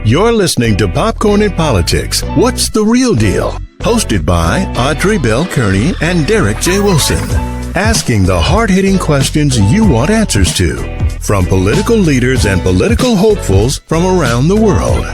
You're listening to Popcorn and Politics. What's the real deal? Hosted by Audrey Bell Kearney and Derek J. Wilson. Asking the hard-hitting questions you want answers to. From political leaders and political hopefuls from around the world.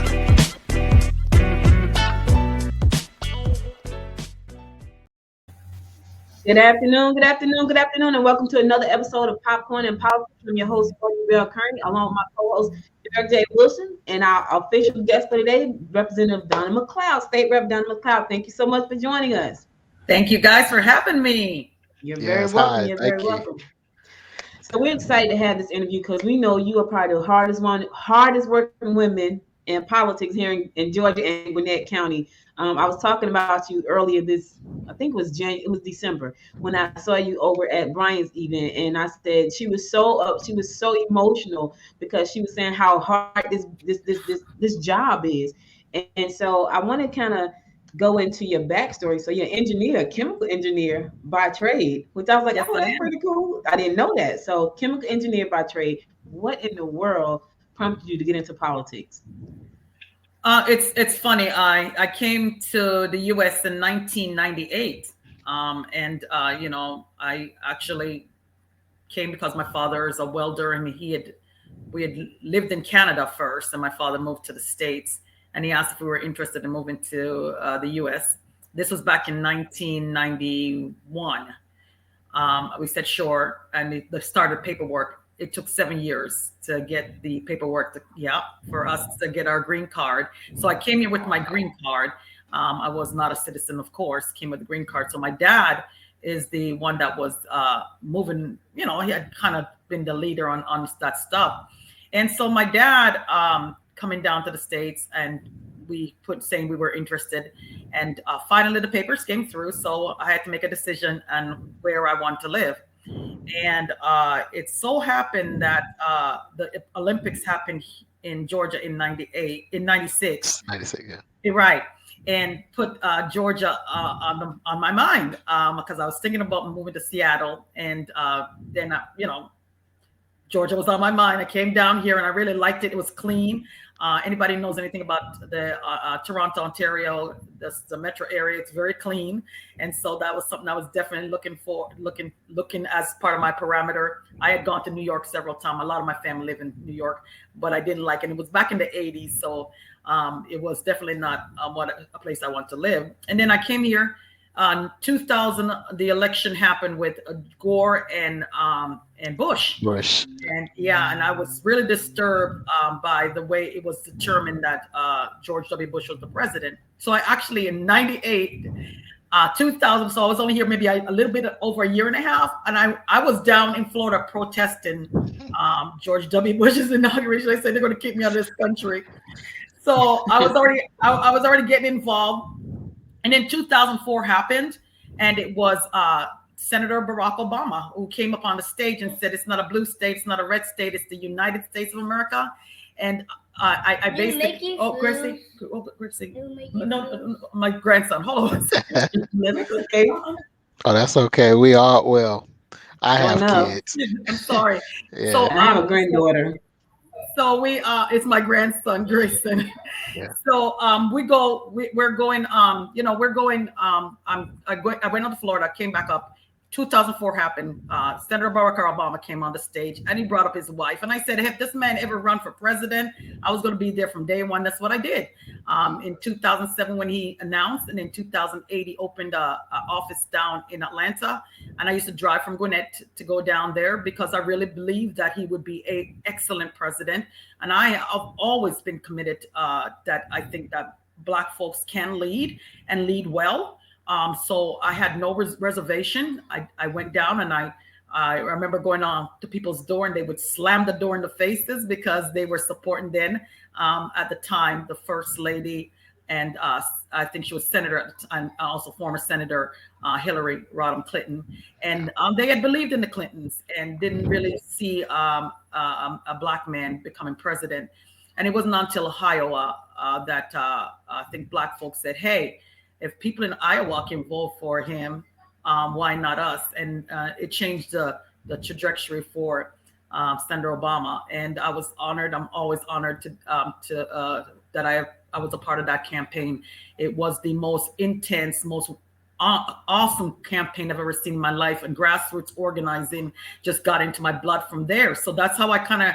Good afternoon, and welcome to another episode of Popcorn and Politics. I'm your host, Audrey Bell Kearney, along with my co-host, Derek J. Wilson, and our official guest for today, Representative Donna McCleod, State Rep. Donna McCleod. Thank you so much for joining us. Thank you guys for having me. You're very welcome. Hi, You're very welcome. So we're excited to have this interview because we know you are probably the hardest working women in politics here in Georgia and Gwinnett County. I was talking about you earlier I think it was December, when I saw you over at Brian's event, and I said she was so emotional because she was saying how hard this job is. And so I want to kind of go into your backstory. So you're an engineer, a chemical engineer by trade, which I was like, oh, that's pretty cool. I didn't know that. So chemical engineer by trade. What in the world prompted you to get into politics? It's funny. I came to the U.S. in 1998, and I actually came because my father is a welder, and we had lived in Canada first, and my father moved to the States, and he asked if we were interested in moving to the U.S. This was back in 1991. We said sure, and they started paperwork. It took 7 years to get the paperwork for us to get our green card. So I came here with my green card. I was not a citizen, of course, came with the green card. So my dad is the one that was moving, he had kind of been the leader on that stuff. And so my dad coming down to the States, and we saying we were interested, and finally the papers came through. So I had to make a decision on where I want to live. And it so happened that the Olympics happened in Georgia in 96. 96, yeah. Right. And put Georgia on my mind because I was thinking about moving to Seattle. And then, Georgia was on my mind. I came down here and I really liked it. It was clean. Anybody knows anything about the Toronto, Ontario, the metro area, it's very clean. And so that was something I was definitely looking as part of my parameter. I had gone to New York several times. A lot of my family live in New York, but I didn't like it. It was back in the 80s. So it was definitely not a place I want to live. And then I came here. 2000, the election happened with Gore and Bush. And I was really disturbed by the way it was determined that George W. Bush was the president. So I actually in 98, 2000, so I was only here maybe a little bit over a year and a half, and I was down in Florida protesting George W. Bush's inauguration. They said they're going to kick me out of this country. So I was already getting involved. And then 2004 happened, and it was Senator Barack Obama who came up on the stage and said, it's not a blue state, it's not a red state, it's the United States of America. And I basically, Gracie, no, my grandson, hold on. Okay. Oh, that's okay. We are, well, I have kids. I'm sorry. Yeah. So I have a granddaughter. So it's my grandson, Grayson. Yeah. So I went on to Florida, came back up. 2004 happened. Senator Barack Obama came on the stage and he brought up his wife. And I said, if this man ever run for president, I was going to be there from day one. That's what I did. In 2007, when he announced, and in 2008, he opened an office down in Atlanta. And I used to drive from Gwinnett to go down there because I really believed that he would be an excellent president. And I have always been committed that I think that Black folks can lead and lead well. So I had no reservation. I went down and I remember going on to people's door and they would slam the door in the faces because they were supporting then at the time the First Lady, and I think she was Senator at the time, also former Senator Hillary Rodham Clinton, and they had believed in the Clintons and didn't really see a Black man becoming president. And it wasn't until Iowa that I think Black folks said, hey, if people in Iowa can vote for him, why not us? And it changed the trajectory for Senator Obama. And I was honored. I'm always honored to that I was a part of that campaign. It was the most intense, most awesome campaign I've ever seen in my life, and grassroots organizing just got into my blood from there. So that's how I kind of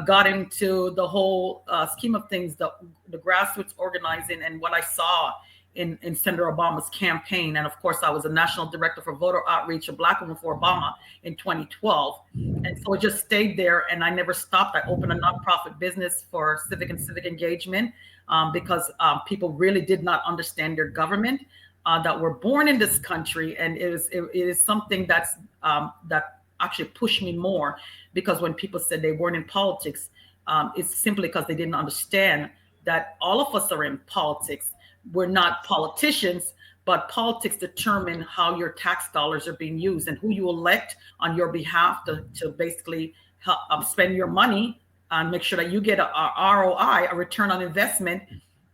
got into the whole scheme of things, the grassroots organizing, and what I saw in Senator Obama's campaign. And of course, I was a national director for voter outreach of Black Women for Obama in 2012. And so it just stayed there, and I never stopped. I opened a nonprofit business for civic engagement because people really did not understand their government. That were born in this country, and it is something that actually pushed me more, because when people said they weren't in politics, it's simply because they didn't understand that all of us are in politics. We're not politicians, but politics determine how your tax dollars are being used and who you elect on your behalf to basically help spend your money and make sure that you get a ROI, a return on investment.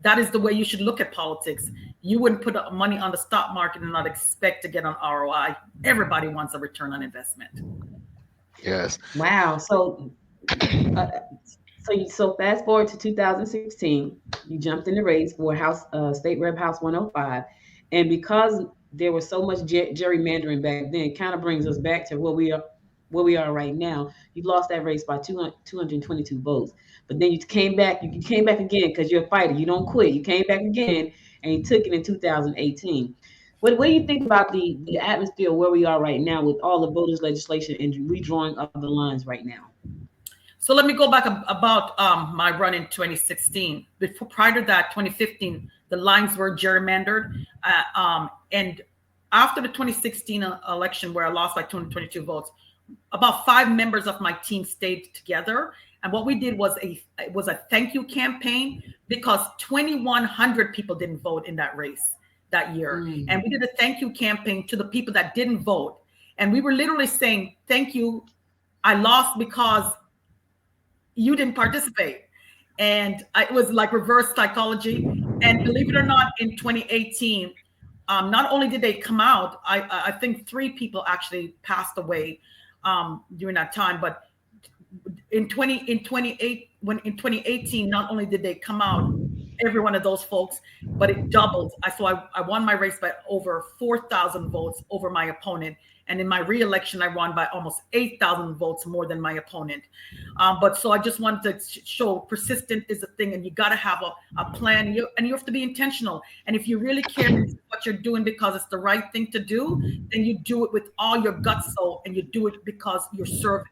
That is the way you should look at politics. You wouldn't put money on the stock market and not expect to get an ROI. Everybody wants a return on investment. Yes. Wow. So fast forward to 2016, you jumped in the race for House State Rep House 105, and because there was so much gerrymandering back then, it kind of brings us back to where we are right now. You lost that race by 222 votes. But then you came back again because you're a fighter. You don't quit. You came back again, and you took it in 2018. What do you think about the atmosphere where we are right now with all the voters legislation and redrawing of the lines right now? So let me go back about my run in 2016. Prior to that, 2015, the lines were gerrymandered. And after the 2016 election, where I lost by 222 votes, about 5 members of my team stayed together. And what we did was a thank you campaign, because 2,100 people didn't vote in that race that year. And we did a thank you campaign to the people that didn't vote. And we were literally saying, thank you. I lost because you didn't participate. And it was like reverse psychology. And believe it or not, in 2018, not only did they come out, I think 3 people actually passed away during that time. But in 2018, not only did they come out, every one of those folks, but it doubled. So I won my race by over 4,000 votes over my opponent. And in my re-election, I won by almost 8,000 votes more than my opponent. But so I just wanted to show persistent is a thing, and you got to have a plan, and you have to be intentional. And if you really care what you're doing because it's the right thing to do, then you do it with all your gut soul, and you do it because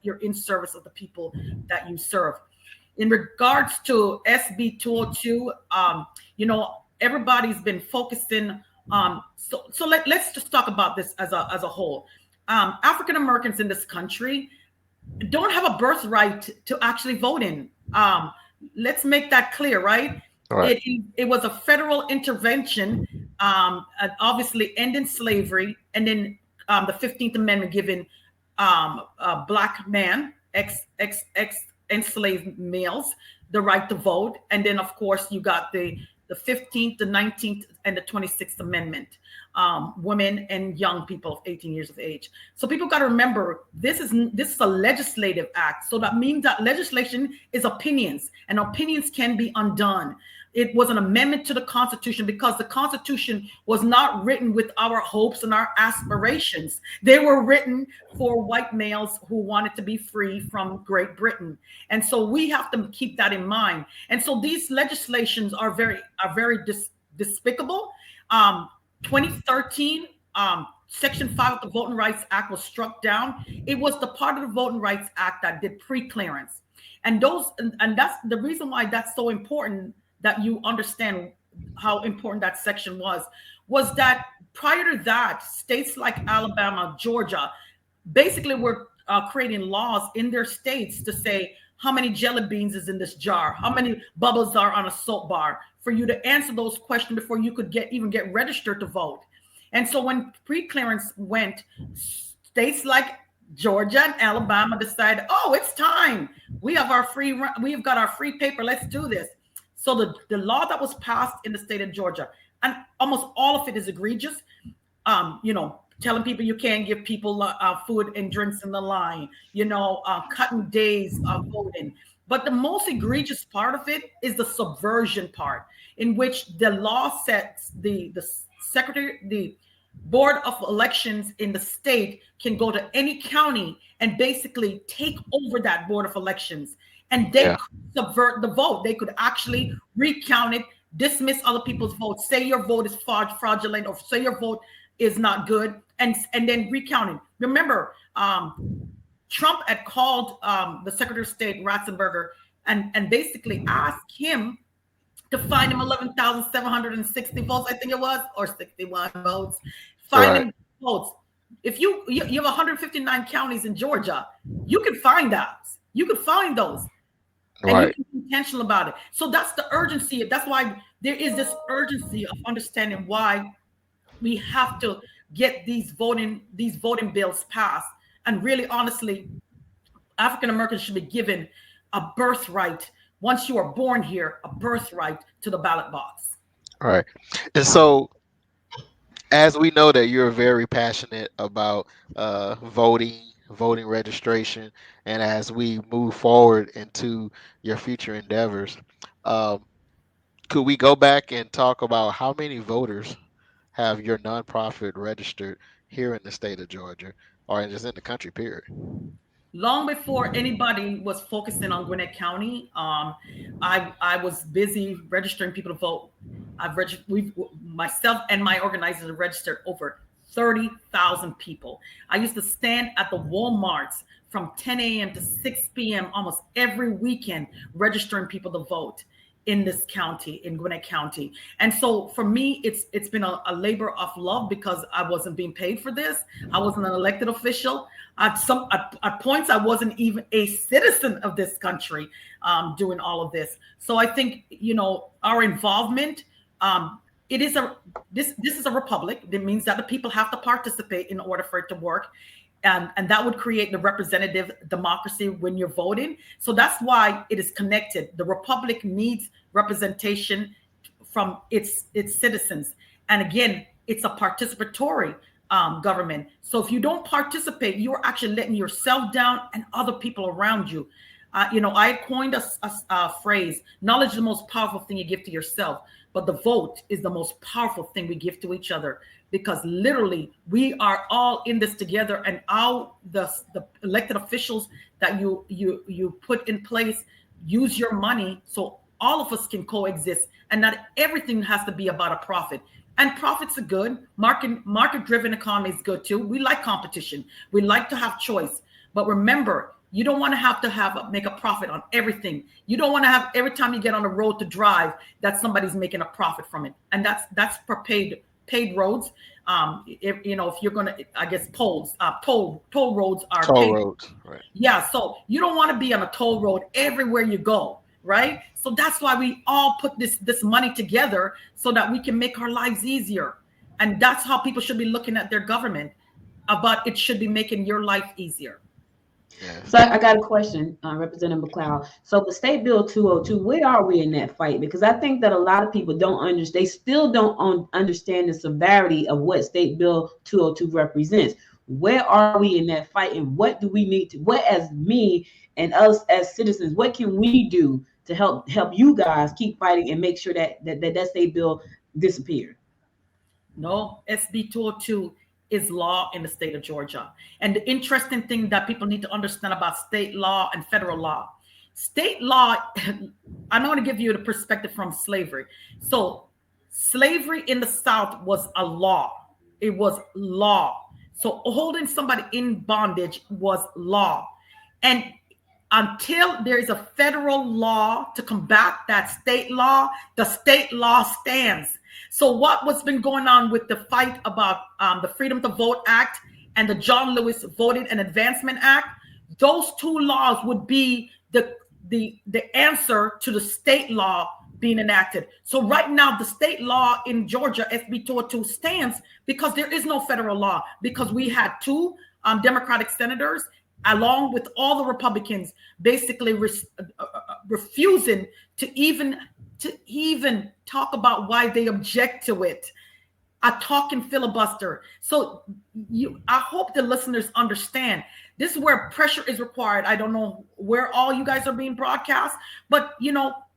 you're in service of the people that you serve. In regards to SB 202, everybody's been focusing. So let's just talk about this as a whole. African Americans in this country don't have a birthright to actually vote in. Let's make that clear, right? Right. It was a federal intervention, obviously ending slavery, and then the 15th Amendment giving Black man, ex-enslaved males, the right to vote. And then, of course, you got the 15th, the 19th, and the 26th Amendment, women and young people of 18 years of age. So people got to remember, this is a legislative act. So that means that legislation is opinions, and opinions can be undone. It was an amendment to the Constitution, because the Constitution was not written with our hopes and our aspirations. They were written for white males who wanted to be free from Great Britain. And so we have to keep that in mind. And so these legislations are very despicable. 2013, Section 5 of the Voting Rights Act was struck down. It was the part of the Voting Rights Act that did pre-clearance. And that's the reason why that's so important, that you understand how important that section was that prior to that, states like Alabama, Georgia, basically were creating laws in their states to say how many jelly beans is in this jar, how many bubbles are on a soap bar, for you to answer those questions before you could even get registered to vote. And so when pre-clearance went, states like Georgia and Alabama decided, oh, it's time. We have got our free paper. Let's do this. So the law that was passed in the state of Georgia, and almost all of it is egregious, telling people you can't give people food and drinks in the line, cutting days of voting. But the most egregious part of it is the subversion part, in which the law sets the board of elections in the state can go to any county and basically take over that board of elections, and they could subvert the vote. They could actually recount it, dismiss other people's votes, say your vote is fraudulent, or say your vote is not good, and then recount it. Remember, Trump had called the Secretary of State Ratzenberger and basically asked him to find him 11,760 votes, I think it was, or 61 votes. Find him votes. If you have 159 counties in Georgia, you can find those. You can find those. And you can be intentional about it. So that's the urgency. That's why there is this urgency of understanding why we have to get these voting bills passed. And really, honestly, African Americans should be given a birthright. Once you are born here, a birthright to the ballot box. All right. And so, as we know that you're very passionate about voting registration, and as we move forward into your future endeavors, could we go back and talk about how many voters have your nonprofit registered here in the state of Georgia, or just in the country, period? Long before anybody was focusing on Gwinnett County, I was busy registering people to vote. Myself and my organizers have registered over 30,000 people. I used to stand at the Walmarts from 10 a.m. to 6 p.m. almost every weekend registering people to vote in this county, in Gwinnett County. And so for me, it's been a labor of love, because I wasn't being paid for this. I wasn't an elected official. At points, I wasn't even a citizen of this country doing all of this. So I think, our involvement, this is a republic. That means that the people have to participate in order for it to work. And that would create the representative democracy when you're voting. So that's why it is connected. The republic needs representation from its citizens. And again, it's a participatory government. So if you don't participate, you're actually letting yourself down and other people around you. I coined a phrase: knowledge is the most powerful thing you give to yourself, but the vote is the most powerful thing we give to each other, because literally we are all in this together, and the elected officials that you put in place use your money so all of us can coexist, and not everything has to be about a profit. And profits are good. Market-driven economy is good too. We like competition. We like to have choice. But remember, you don't want to make a profit on everything. You don't want to have every time you get on the road to drive that somebody's making a profit from it. And that's for paid roads. If you're going to, I guess, toll roads are paid. Roads, right? Yeah. So you don't want to be on a toll road everywhere you go, right? So that's why we all put this money together, so that we can make our lives easier. And that's how people should be looking at their government. But it should be making your life easier. Yeah. So I got a question, Representative McCleod. So the State Bill 202, where are we in that fight? Because I think that a lot of people they still don't understand the severity of what State Bill 202 represents. Where are we in that fight, and what do we need to, what as me and us as citizens, what can we do to help you guys keep fighting and make sure that State Bill disappears? No, SB 202 is law in the state of Georgia. And the interesting thing that people need to understand about state law and federal law. State law, I'm going to give you the perspective from slavery. So slavery in the South was a law. It was law. So holding somebody in bondage was law. And until there is a federal law to combat that state law, the state law stands. So what's been going on with the fight about the Freedom to Vote Act and the John Lewis Voting and Advancement Act, those two laws would be the answer to the state law being enacted. So right now, the state law in Georgia, SB 202, stands because there is no federal law, because we had two Democratic senators, along with all the Republicans, basically refusing to even talk about why they object to it. a talking filibuster. So I hope the listeners understand this is where pressure is required. I don't know where all you guys are being broadcast, but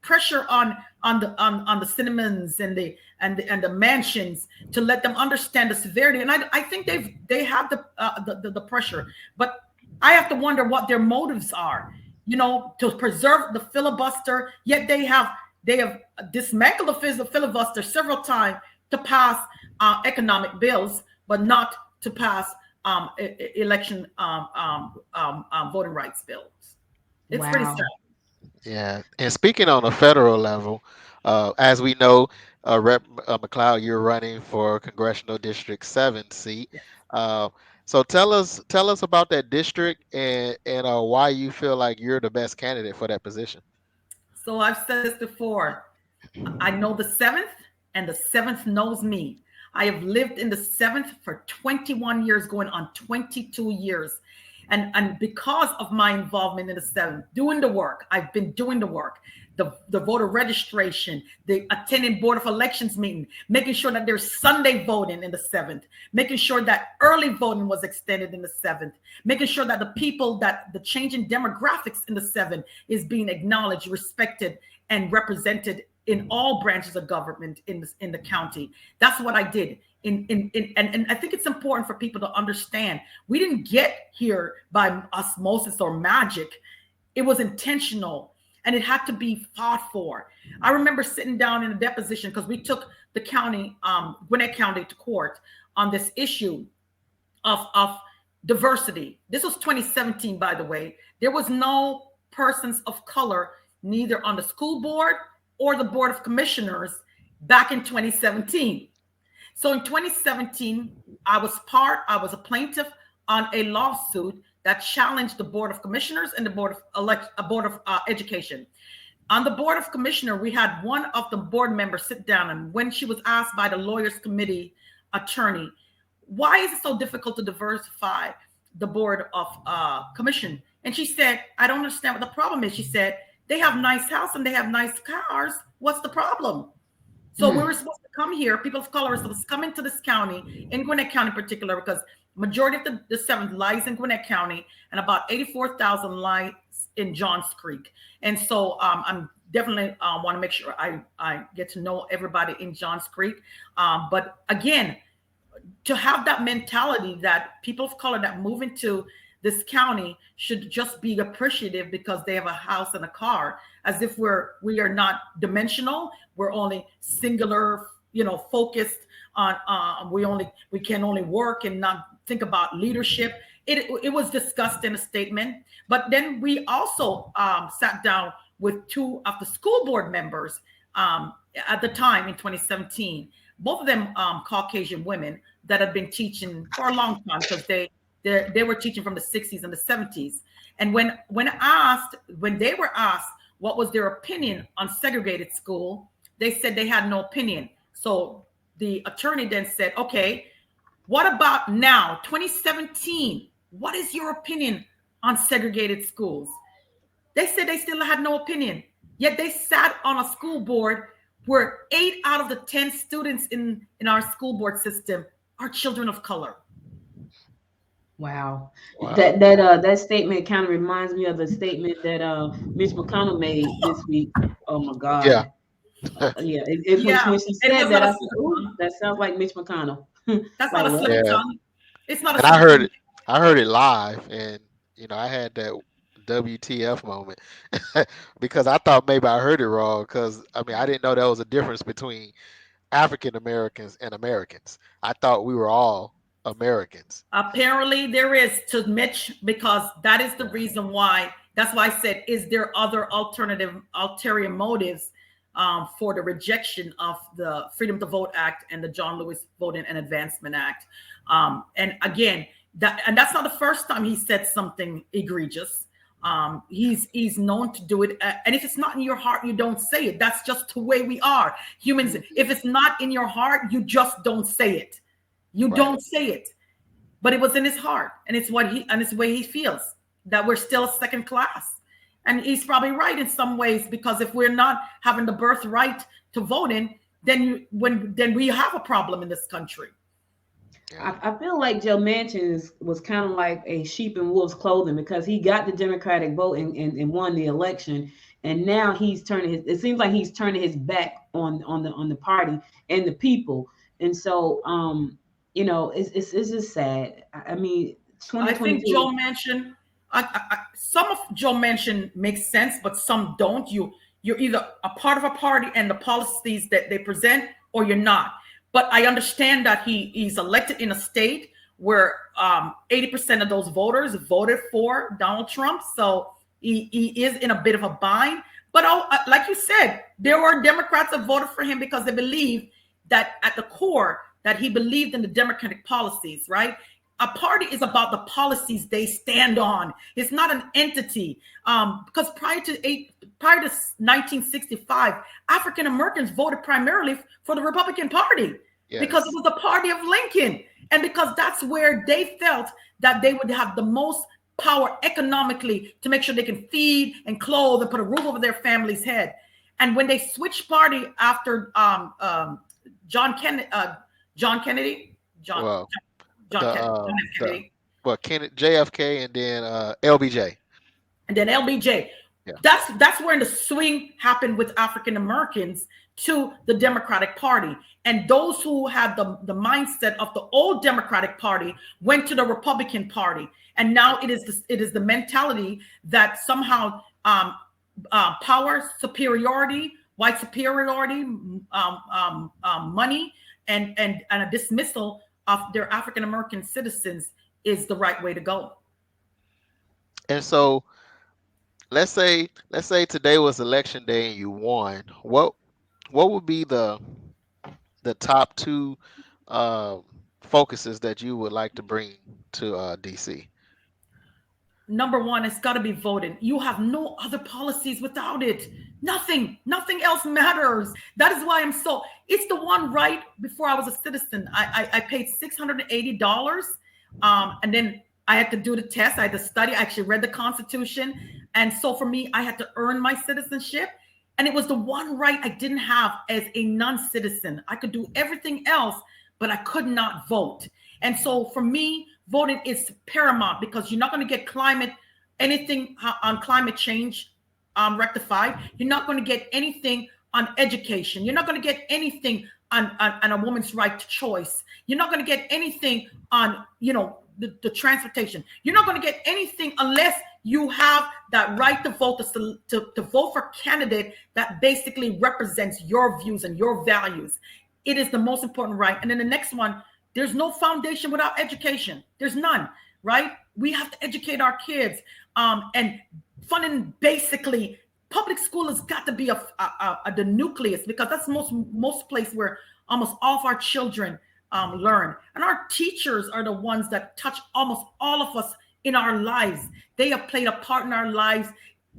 pressure on the cinnamons and the mansions to let them understand the severity. And I think they have the pressure, but I have to wonder what their motives are, to preserve the filibuster. Yet they have dismantled the filibuster several times to pass economic bills, but not to pass election voting rights bills. It's pretty sad. Yeah, and speaking on a federal level, as we know, Rep. McCleod, you're running for Congressional District 7 seat. Uh, so tell us about that district and why you feel like you're the best candidate for that position. So I've said this before. I know the 7th, and the 7th knows me. I have lived in the 7th for 21 years, going on 22 years. And because of my involvement in the 7th, doing the work, I've been doing the work, the voter registration, the attending Board of Elections meeting, making sure that there's Sunday voting in the 7th, making sure that early voting was extended in the 7th, making sure that the changing demographics in the 7th is being acknowledged, respected, and represented in all branches of government in the county. That's what I did. And I think it's important for people to understand we didn't get here by osmosis or magic. It was intentional, and it had to be fought for. I remember sitting down in a deposition because we took the county, Gwinnett County, to court on this issue of diversity. This was 2017, by the way. There was no persons of color, neither on the school board or the Board of Commissioners back in 2017. So in 2017, I was a plaintiff on a lawsuit that challenged the Board of Commissioners and the Board of Education. On the Board of Commissioner, we had one of the board members sit down, and when she was asked by the Lawyers Committee attorney, why is it so difficult to diversify the Board of Commission? And she said, I don't understand what the problem is. She said, they have nice house and they have nice cars. What's the problem? So we were supposed to come here. People of color are supposed to come into this county, in Gwinnett County in particular, because majority of the 7th lies in Gwinnett County, and about 84,000 lies in Johns Creek. And so I'm definitely want to make sure I get to know everybody in Johns Creek. But again, to have that mentality that people of color that move into this county should just be appreciative because they have a house and a car, as if we are not dimensional. We're only singular, focused on we can only work and not think about leadership. It was discussed in a statement, but then we also sat down with two of the school board members at the time in 2017. Both of them Caucasian women that had been teaching for a long time because they were teaching from the 60s and the 70s. And when they were asked what was their opinion on segregated school, they said they had no opinion. So the attorney then said, okay, what about now, 2017? What is your opinion on segregated schools? They said they still had no opinion, yet they sat on a school board where 8 out of the 10 students in our school board system are children of color. Wow. That statement kind of reminds me of the statement that Mitch McConnell made this week. Oh my God. Yeah. When she said that, I said, "Ooh, that sounds like Mitch McConnell." That's not a slip tongue. It's not. And I heard it live, and I had that WTF moment because I thought maybe I heard it wrong. Because I didn't know there was a difference between African Americans and Americans. I thought we were all Americans. Apparently there is, to Mitch, because that is the reason why. That's why I said, is there other ulterior motives for the rejection of the Freedom to Vote Act and the John Lewis Voting and Advancement Act? And again, that's not the first time he said something egregious. He's known to do it. And if it's not in your heart, you don't say it. That's just the way we are. Humans, if it's not in your heart, you just don't say it. You don't say it. But it was in his heart, and it's the way he feels, that we're still second class. And he's probably right in some ways, because if we're not having the birthright to voting, then we have a problem in this country. I feel like Joe Manchin was kind of like a sheep in wolf's clothing, because he got the Democratic vote and won the election, and now he's turning his. It seems like he's turning his back on the party and the people, and so it's just sad. I mean, I think 2022. Joe Manchin, some of Joe Manchin makes sense, but some don't. You're either a part of a party and the policies that they present, or you're not. But I understand that he's elected in a state where 80% of those voters voted for Donald Trump. So he is in a bit of a bind. But like you said, there were Democrats that voted for him because they believe that at the core that he believed in the Democratic policies, right? A party is about the policies they stand on. It's not an entity. Because prior to 1965, African Americans voted primarily for the Republican Party. Yes. Because it was the party of Lincoln, and because that's where they felt that they would have the most power economically to make sure they can feed and clothe and put a roof over their family's head. And when they switched party after John Kennedy. JFK and then LBJ. And then LBJ. Yeah. That's where the swing happened with African Americans to the Democratic Party. And those who had the mindset of the old Democratic Party went to the Republican Party. And now it is the mentality that somehow power superiority, white superiority, money, and a dismissal of their African American citizens is the right way to go. And so let's say today was election day and you won. What would be the top two focuses that you would like to bring to DC? Number one, it's got to be voting. You have no other policies without it. Nothing else matters. That is why it's the one right before I was a citizen. I paid $680. And then I had to do the test. I had to study. I actually read the Constitution. And so for me, I had to earn my citizenship. And it was the one right I didn't have as a non-citizen. I could do everything else, but I could not vote. And so for me, voting is paramount, because you're not going to get anything on climate change rectified. You're not going to get anything on education. You're not going to get anything on a woman's right to choice. You're not going to get anything on, the transportation. You're not going to get anything unless you have that right to vote, to vote for a candidate that basically represents your views and your values. It is the most important right. And then the next one, there's no foundation without education. There's none, right? We have to educate our kids. And funding, basically, public school has got to be the nucleus, because that's most place where almost all of our children learn. And our teachers are the ones that touch almost all of us in our lives. They have played a part in our lives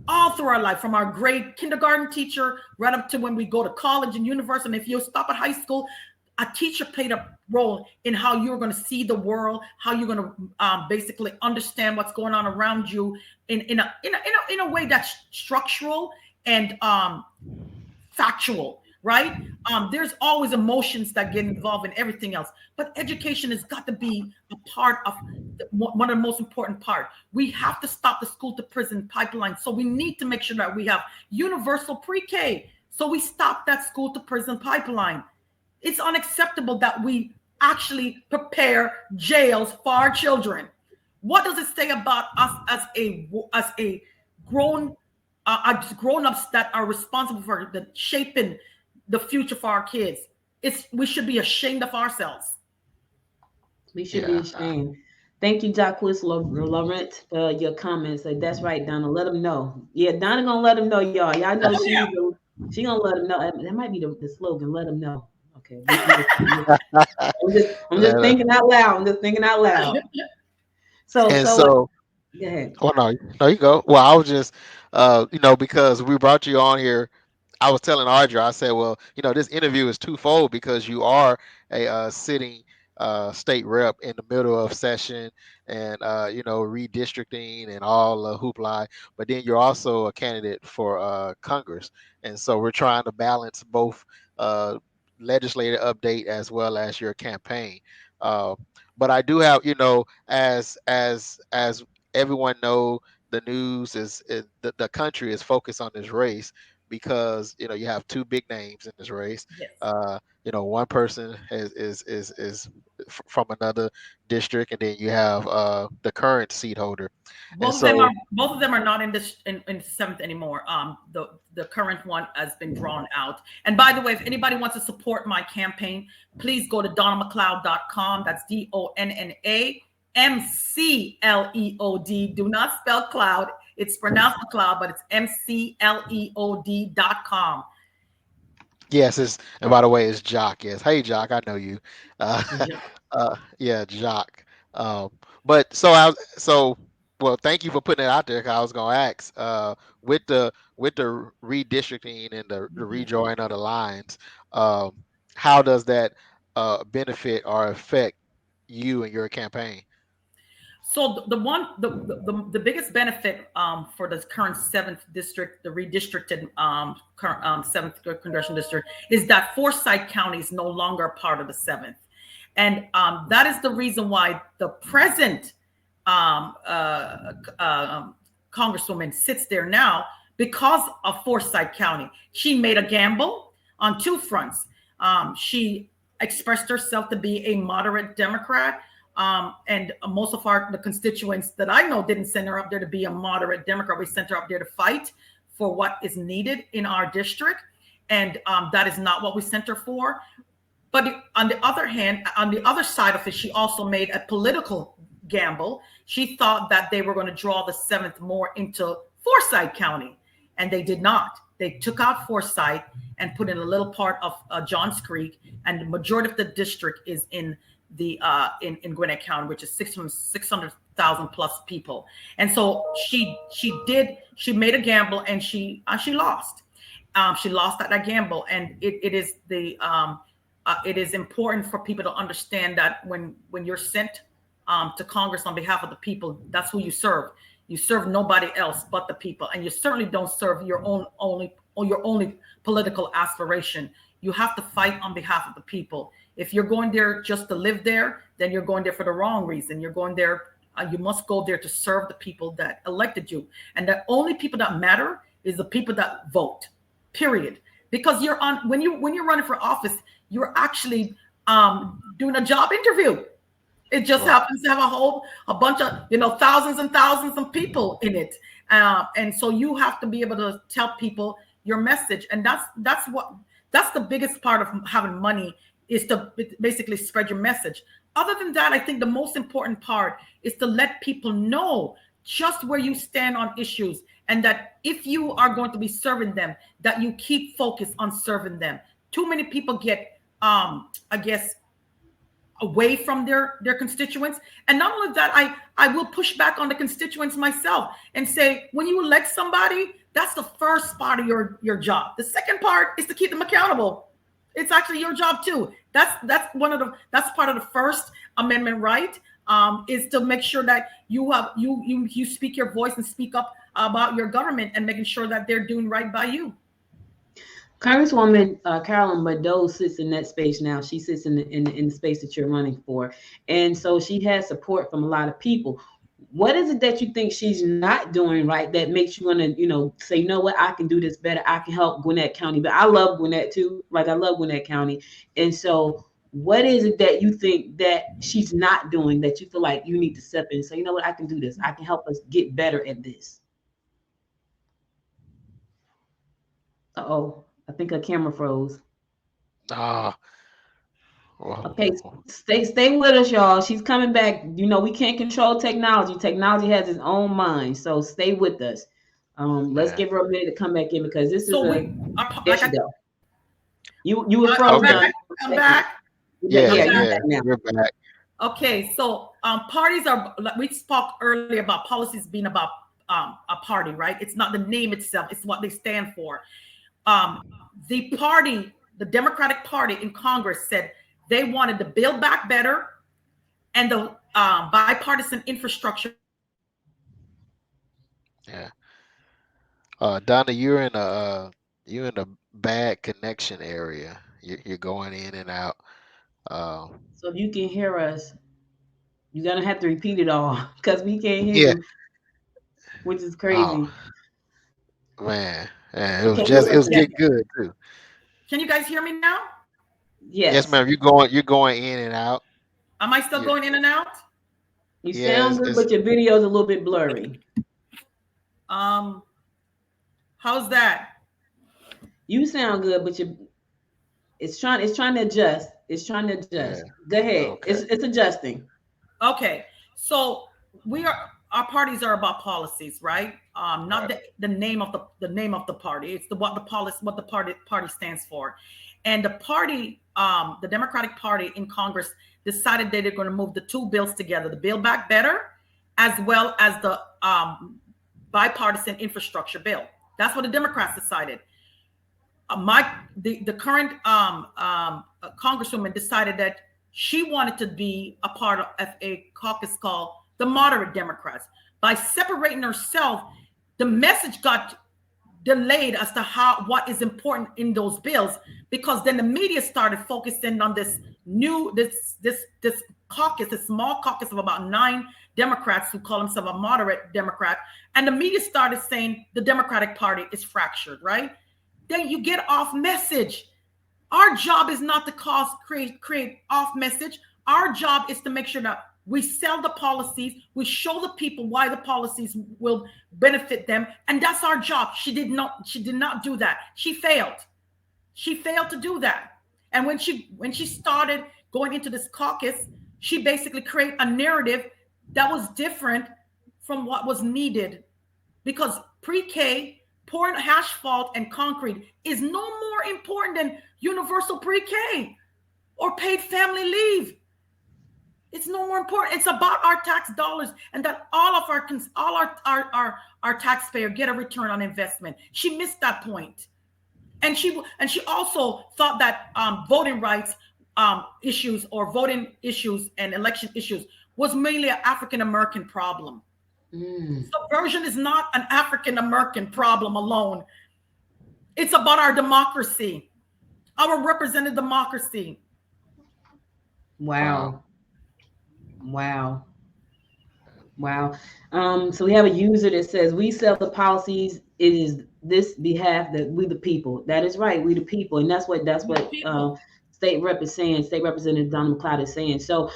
all through our life, from our grade kindergarten teacher right up to when we go to college and university. And if you stop at high school, a teacher played a role in how you're going to see the world, how you're going to basically understand what's going on around you in a way that's structural and factual. Right? There's always emotions that get involved in everything else, but education has got to be a part of one of the most important part. We have to stop the school to prison pipeline. So we need to make sure that we have universal pre-K. So we stop that school to prison pipeline. It's unacceptable that we actually prepare jails for our children. What does it say about us as a grown-ups that are responsible for the shaping the future for our kids? We should be ashamed of ourselves. We should be ashamed. Thank you, Jacques Laurent, for your comments. That's right, Donna. Let them know. Yeah, Donna gonna let them know, y'all. Y'all know she gonna let them know. That might be the slogan. Let them know. Okay. I'm just thinking out loud. So go ahead. Oh no, you go. Well, I was just, because we brought you on here. I was telling Audra, I said, well, this interview is twofold, because you are a sitting state rep in the middle of session and, redistricting and all the hoopla, but then you're also a candidate for Congress. And so we're trying to balance both legislative update as well as your campaign. Uh, but I do have, as everyone know, the news is the country is focused on this race because you have two big names in this race. Yes. One person is from another district, and then you have the current seat holder, and so Both of them are not in this in seventh anymore. The current one has been drawn out. And by the way, if anybody wants to support my campaign, please go to donnamccleod.com. That's DONNAMCLEOD. Do not spell cloud. It's pronounced McCleod, but it's MCLEOD.com. yes, and by the way, it's Jock. Yes, hey Jock, I know you. Yeah. Yeah, Jock. Um, but so well, thank you for putting it out there. 'Cause I was gonna ask, with the redistricting and the redrawing of the lines, um, how does that benefit or affect you and your campaign? So the biggest benefit for the current seventh district, the redistricted current seventh congressional district, is that Forsyth County is no longer part of the seventh, and that is the reason why the present Congresswoman sits there now, because of Forsyth County. She made a gamble on two fronts. She expressed herself to be a moderate Democrat. And most of the constituents that I know didn't send her up there to be a moderate Democrat. We sent her up there to fight for what is needed in our district. And that is not what we sent her for. But on the other hand, on the other side of it, she also made a political gamble. She thought that they were going to draw the seventh more into Forsyth County, and they did not. They took out Forsyth and put in a little part of Johns Creek, and the majority of the district is in the in Gwinnett County, which is 600,000 plus people. And so she made a gamble, and she lost. She lost that gamble, and it is important for people to understand that when you're sent to Congress on behalf of the people, that's who you serve. You serve nobody else but the people, and you certainly don't serve your only political aspiration. You have to fight on behalf of the people. If you're going there just to live there, then you're going there for the wrong reason. You're going there. You must go there to serve the people that elected you, and the only people that matter is the people that vote. Period. Because when you're running for office, you're actually doing a job interview. It just happens to have a bunch of thousands and thousands of people in it, and so you have to be able to tell people your message, and that's the biggest part of having money, is to basically spread your message. Other than that, I think the most important part is to let people know just where you stand on issues, and that if you are going to be serving them, that you keep focused on serving them. Too many people get, I guess, away from their constituents. And not only that, I will push back on the constituents myself and say, when you elect somebody, that's the first part of your job. The second part is to keep them accountable. It's actually your job too. That's part of the First Amendment right, is to make sure that you speak your voice and speak up about your government, and making sure that they're doing right by you. Congresswoman Carolyn Mado sits in that space now. She sits in the space that you're running for, and so she has support from a lot of people. What is it that you think she's not doing right that makes you want to, say, you know what, I can do this better. I can help Gwinnett County. But I love Gwinnett too. Like, I love Gwinnett County. And so what is it that you think that she's not doing that you feel like you need to step in and say, you know what, I can do this. I can help us get better at this. Uh-oh. I think her camera froze. Okay, stay with us, y'all. She's coming back. We can't control technology. Technology has its own mind, so stay with us. Let's give her a minute to come back in, because this there she go. You were frozen. I'm back. Yeah, you're back. Okay, so parties are. We spoke earlier about policies being about a party, right? It's not the name itself; it's what they stand for. The Democratic Party in Congress said they wanted to build back better, and the bipartisan infrastructure. Yeah. Donna, you're in a bad connection area. You're going in and out. Uh, So if you can hear us, you're gonna have to repeat it all because we can't hear yeah. you, which is Oh crazy. man, man, Okay, it was Yes. getting good too. Can you guys hear me now? Yes, yes, ma'am. You're going in and out. Am I still Yeah. going in and out? you Yeah. sound good, but your video is a little bit blurry. Um, how's that? You sound good, but it's trying to adjust. It's trying to Yeah. adjust. Go ahead. Okay. It's adjusting. Okay, so we are our parties are about policies, right? Not Right. the name of the name of the party. It's the what the policy what the party stands for, and the party, the Democratic Party in Congress decided that they're going to move the two bills together: the Build Back Better, as well as the bipartisan infrastructure bill. That's what the Democrats decided. The current congresswoman decided that she wanted to be a part of a caucus called the moderate Democrats. By separating herself, the message got delayed as to what is important in those bills, because then the media started focusing on this caucus, this small caucus of about 9 Democrats who call themselves a moderate Democrat, and the media started saying the Democratic Party is fractured, right? Then you get off message. Our job is not to create off message. Our job is to make sure that we sell the policies, we show the people why the policies will benefit them, and that's our job. She did not do that. She failed. She failed to do that. And when she started going into this caucus, she basically created a narrative that was different from what was needed, because pre-K, pouring asphalt and concrete is no more important than universal pre-K or paid family leave. It's no more important. It's about our tax dollars, and that all our taxpayer get a return on investment. She missed that point. And she also thought that voting rights issues, or voting issues and election issues, was mainly an African American problem. Subversion is not an African American problem alone. It's about our democracy, our representative democracy. Wow. Wow. Wow. So we have a user that says, we sell the policies. It is this behalf that we the people. That is right. We the people. And that's what state rep is saying. State Representative Donna McCleod is saying. So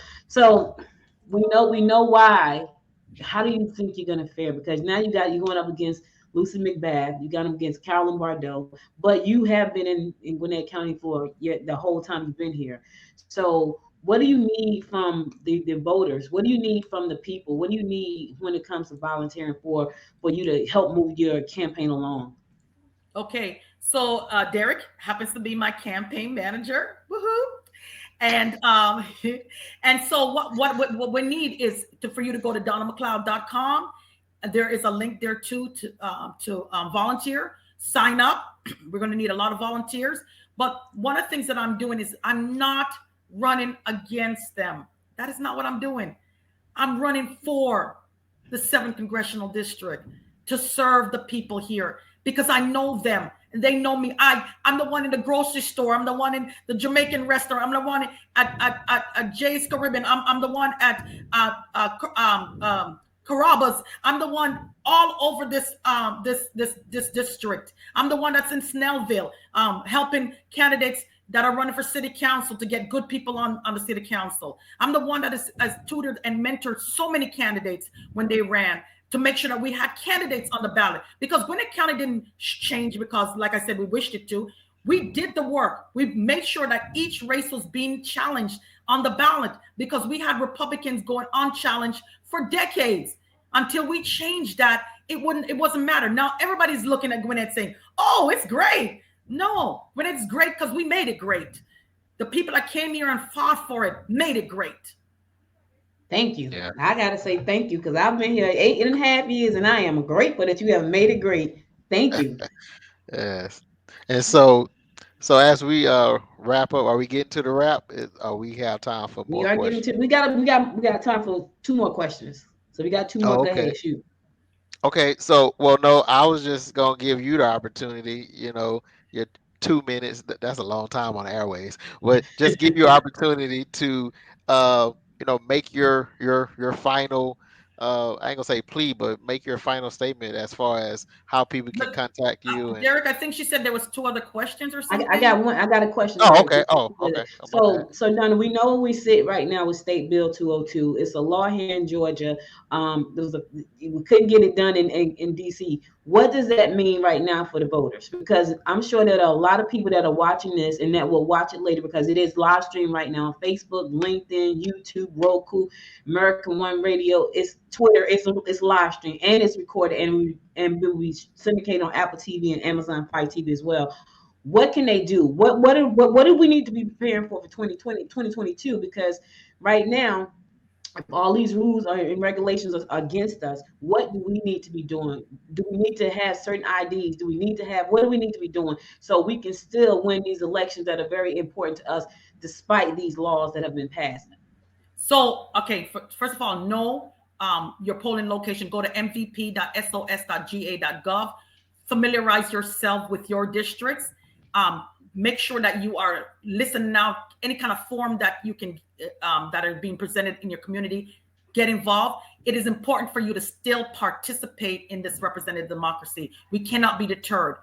we know why. How do you think you're gonna fare? Because now you're going up against Lucy McBath, you got them against Carolyn Bardot, but you have been in Gwinnett County for the whole time you've been here. So what do you need from the voters? What do you need from the people? What do you need when it comes to volunteering for you to help move your campaign along? Okay, so Derek happens to be my campaign manager. Woohoo! And and so what we need is for you to go to donnamccleod.com. There is a link there too to volunteer, sign up. We're going to need a lot of volunteers. But one of the things that I'm doing is I'm not running against them. That is not what I'm doing. I'm running for the 7th congressional district to serve the people here, because I know them and they know me. I'm the one in the grocery store. I'm the one in the Jamaican restaurant. I'm the one at Jay's Caribbean. I'm the one at Carrabba's. I'm the one all over this district. I'm the one that's in Snellville, helping candidates that are running for city council to get good people on the city council. I'm the one that has tutored and mentored so many candidates when they ran, to make sure that we had candidates on the ballot. Because Gwinnett County didn't change because, like I said, we wished it to. We did the work. We made sure that each race was being challenged on the ballot, because we had Republicans going unchallenged for decades. Until we changed that, it wasn't matter. Now everybody's looking at Gwinnett saying, oh, it's great. No, Gwinnett's great because we made it great. The people that came here and fought for it made it great. Thank you. Yeah. I gotta say thank you, because I've been here 8.5 years, and I am grateful that you have made it great. Thank you. Yes. And so as we wrap up, are we getting to the wrap? We have time for We more are getting questions? to we got time for 2 more questions. So we got 2 more. Oh, Go okay. ahead, shoot. Okay. So, well, no, I was just gonna give you the opportunity. You know, your 2 minutes. That's a long time on the airways. But just give you an opportunity to, make your final. I ain't gonna say plea, but make your final statement as far as how people can But contact you. And Derek, I think she said there was 2 other questions or I something. got one. I got a question, oh, Derek. okay. Oh, okay. Oh, my bad. So Donna, we know where we sit right now with State Bill 202. It's a law here in Georgia. We couldn't get it done in DC. What does that mean right now for the voters? Because I'm sure that a lot of people that are watching this and that will watch it later, because it is live stream right now on Facebook, LinkedIn, YouTube, Roku, American One Radio. It's Twitter. It's live stream and it's recorded, and we syndicate on Apple TV and Amazon Fire TV as well. What can they do? What do we need to be preparing for 2020, 2022? Because right now, if all these rules and regulations are against us, what do we need to be doing? Do we need to have certain IDs? Do we need to have, what do we need to be doing so we can still win these elections that are very important to us despite these laws that have been passed? So, okay, first of all, know your polling location. Go to mvp.sos.ga.gov. Familiarize yourself with your districts. Make sure that you are listening out any kind of form that you can that are being presented in your community. Get involved. It is important for you to still participate in this representative democracy. We cannot be deterred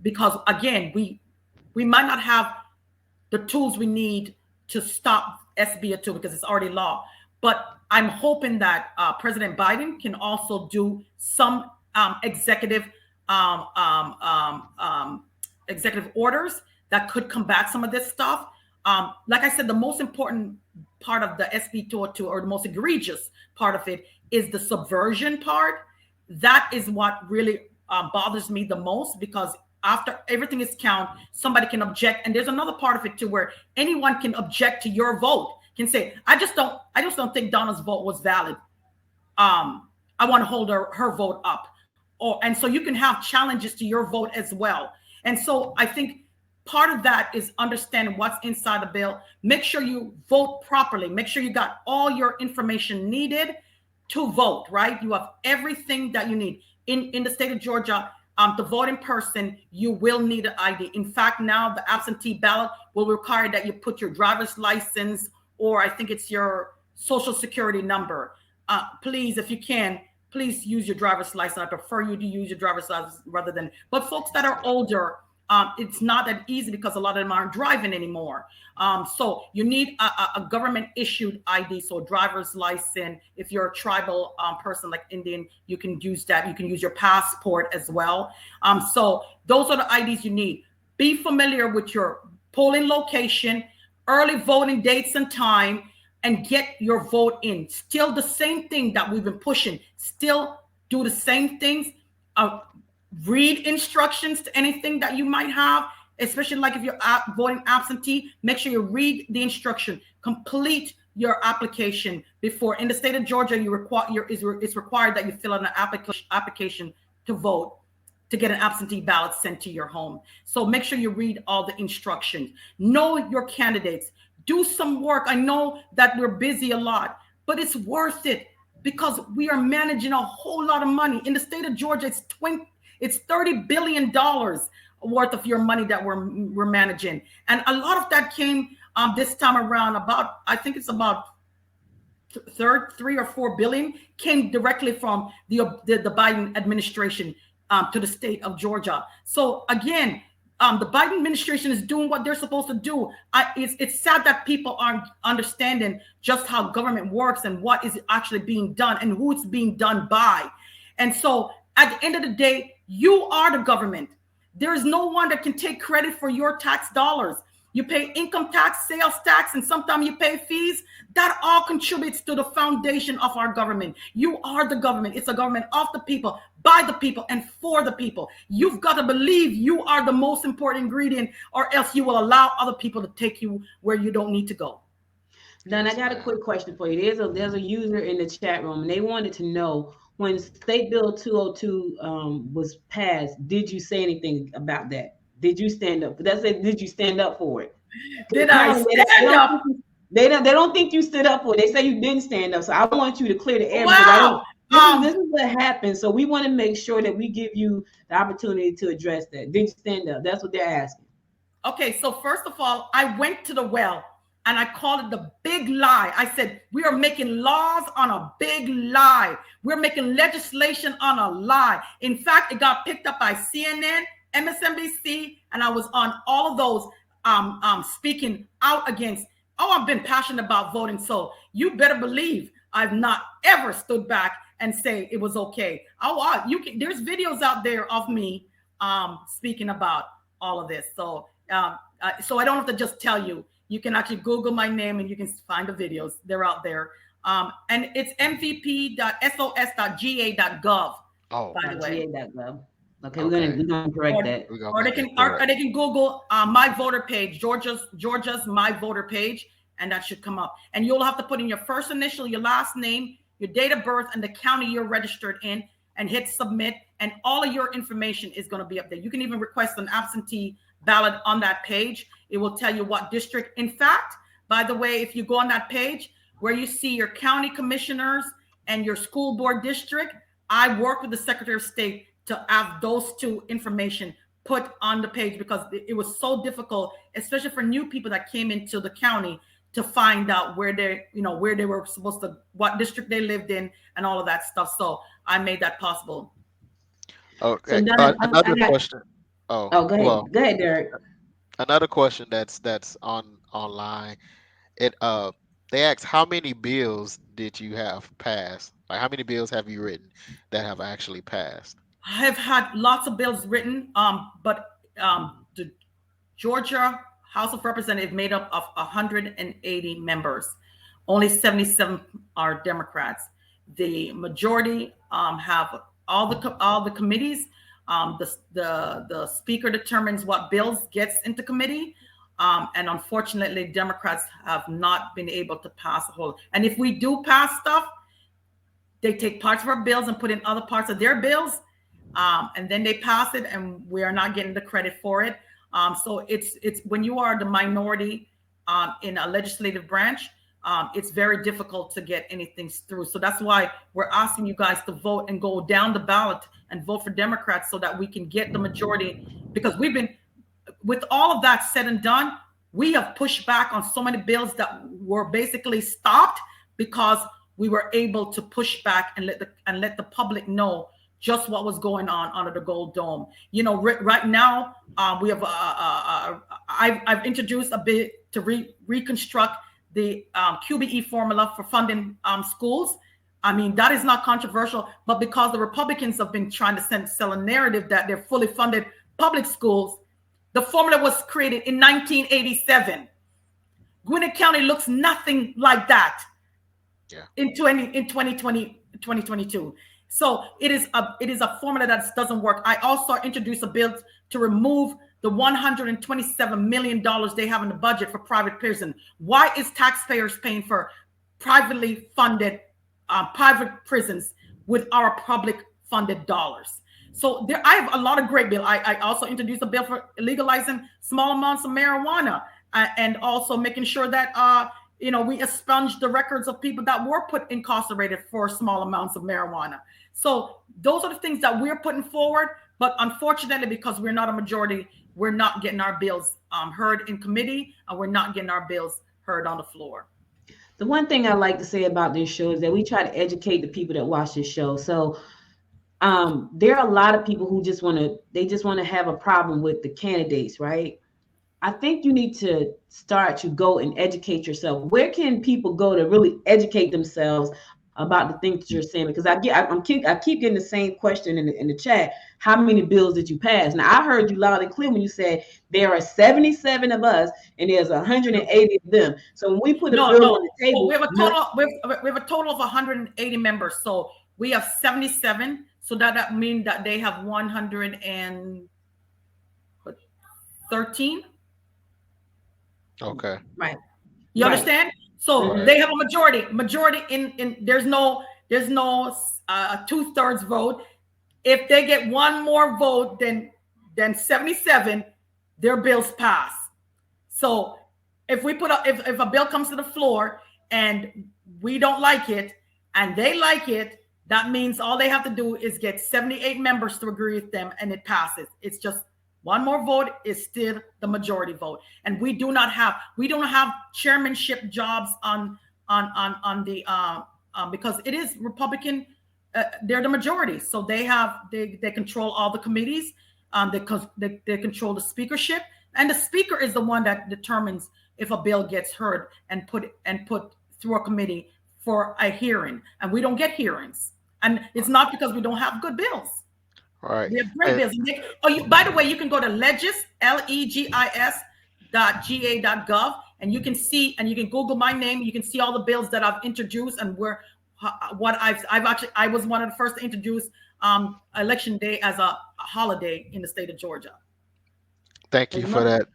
because, again, we might not have the tools we need to stop SB 2 because it's already law. But I'm hoping that President Biden can also do some executive orders that could combat some of this stuff. Like I said, the most important part of the SB 202, or the most egregious part of it, is the subversion part. That is what really bothers me the most, because after everything is counted, somebody can object. And there's another part of it too, where anyone can object to your vote, can say, I just don't think Donna's vote was valid. I want to hold her vote up. And so you can have challenges to your vote as well. And so I think part of that is understanding what's inside the bill. Make sure you vote properly. Make sure you got all your information needed to vote, right? You have everything that you need. In the state of Georgia, to vote in person, you will need an ID. In fact, now the absentee ballot will require that you put your driver's license, or I think it's your social security number. Please, if you can, please use your driver's license. I prefer you to use your driver's license rather than, but folks that are older, it's not that easy because a lot of them aren't driving anymore. So you need a government issued ID. So driver's license. If you're a tribal person like Indian, you can use that. You can use your passport as well. So those are the IDs you need. Be familiar with your polling location, early voting dates and time, and get your vote in. Still the same thing that we've been pushing. Still do the same things. Read instructions to anything that you might have, especially like if you're voting absentee. Make sure you read the instruction. Complete your application before. In the state of Georgia, it's required that you fill out an application to vote, to get an absentee ballot sent to your home. So make sure you read all the instructions. Know your candidates. Do some work. I know that we're busy a lot, but it's worth it because we are managing a whole lot of money. In the state of Georgia, it's $30 billion worth of your money that we're managing. And a lot of that came this time around, I think it's about 3 or 4 billion came directly from the Biden administration to the state of Georgia. So again, the Biden administration is doing what they're supposed to do. It's sad that people aren't understanding just how government works and what is actually being done and who it's being done by. And so at the end of the day, you are the government. There is no one that can take credit for your tax dollars. You pay income tax, sales tax, and sometimes you pay fees. That all contributes to the foundation of our government. You are the government. It's a government of the people, by the people, and for the people. You've got to believe you are the most important ingredient, or else you will allow other people to take you where you don't need to go. Don, I got a quick question for you. There's a user in the chat room, and they wanted to know, when State Bill 202 was passed, did you say anything about that? Did you stand up? That's it. Did you stand up for it? Did I stand up? They don't think you stood up for it. They say you didn't stand up. So I want you to clear the air. Wow. This is what happened. So we want to make sure that we give you the opportunity to address that. Did you stand up? That's what they're asking. Okay, so first of all, I went to the well and I called it the big lie. I said, we are making laws on a big lie. We're making legislation on a lie. In fact, it got picked up by CNN, MSNBC, and I was on all of those speaking out against, I've been passionate about voting. So you better believe I've not ever stood back and say it was okay. There's videos out there of me speaking about all of this. So so I don't have to just tell you. You can actually Google my name and you can find the videos. They're out there. And it's mvp.sos.ga.gov. Oh, by the way. GA.gov. Okay, we're gonna correct that. Or they can Google my voter page, Georgia's my voter page, and that should come up. And you'll have to put in your first initial, your last name, your date of birth, and the county you're registered in, and hit submit. And all of your information is going to be up there. You can even request an absentee ballot on that page. It will tell you what district. In fact, by the way, if you go on that page where you see your county commissioners and your school board district, I work with the Secretary of State to have those two information put on the page, because it was so difficult, especially for new people that came into the county, to find out where they were supposed to, what district they lived in, and all of that stuff. So I made that possible. Okay. So Donna, Another question. Go ahead. Well, Go ahead, Derek. another question that's online. They asked, how many bills did you have passed? Like, how many bills have you written that have actually passed? I have had lots of bills written, but the Georgia House of Representatives made up of 180 members. Only 77 are Democrats. The majority have all the committees. The speaker determines what bills gets into committee. And unfortunately, Democrats have not been able to pass a whole. And if we do pass stuff, they take parts of our bills and put in other parts of their bills. And then they pass it, and we are not getting the credit for it. So it's when you are the minority in a legislative branch, it's very difficult to get anything through. So that's why we're asking you guys to vote and go down the ballot and vote for Democrats, so that we can get the majority. Because we've been, with all of that said and done, we have pushed back on so many bills that were basically stopped, because we were able to push back and let the public know just what was going on under the Gold Dome. Right now, we have I've introduced a bit to reconstruct the QBE formula for funding schools. I mean, that is not controversial, but because the Republicans have been trying to sell a narrative that they're fully funded public schools, the formula was created in 1987. Gwinnett County looks nothing like that in 2022. So it is a formula that doesn't work. I also introduced a bill to remove the $127 million they have in the budget for private prison. Why is taxpayers paying for privately funded private prisons with our public funded dollars? So I have a lot of great bills. I also introduced a bill for legalizing small amounts of marijuana, and also making sure that we expunge the records of people that were put incarcerated for small amounts of marijuana. So those are the things that we're putting forward. But unfortunately, because we're not a majority, we're not getting our bills heard in committee, and we're not getting our bills heard on the floor. The one thing I like to say about this show is that we try to educate the people that watch this show. So there are a lot of people who just want to have a problem with the candidates, right? I think you need to start to go and educate yourself. Where can people go to really educate themselves about the things that you're saying? Because I keep getting the same question in the chat. How many bills did you pass? Now, I heard you loud and clear when you said there are 77 of us and there's 180 of them. So when we put a bill on the table, we have a total of 180 members. So we have 77. So that means that they have 113. Okay. Right. You understand? So they have a majority. Majority in there's no 2/3 vote. If they get one more vote than 77, their bills pass. So if a bill comes to the floor and we don't like it and they like it, that means all they have to do is get 78 members to agree with them, and it passes. It's just One more vote is still the majority vote, and we don't have chairmanship jobs on the because it is Republican. They're the majority, so they control all the committees. They control the speakership, and the speaker is the one that determines if a bill gets heard and put through a committee for a hearing. And we don't get hearings, and it's not because we don't have good bills. Right. We have great bills. By the way, you can go to legis.ga.gov, and you can see, and you can Google my name. You can see all the bills that I've introduced and I was one of the first to introduce Election Day as a holiday in the state of Georgia. Thank you for that.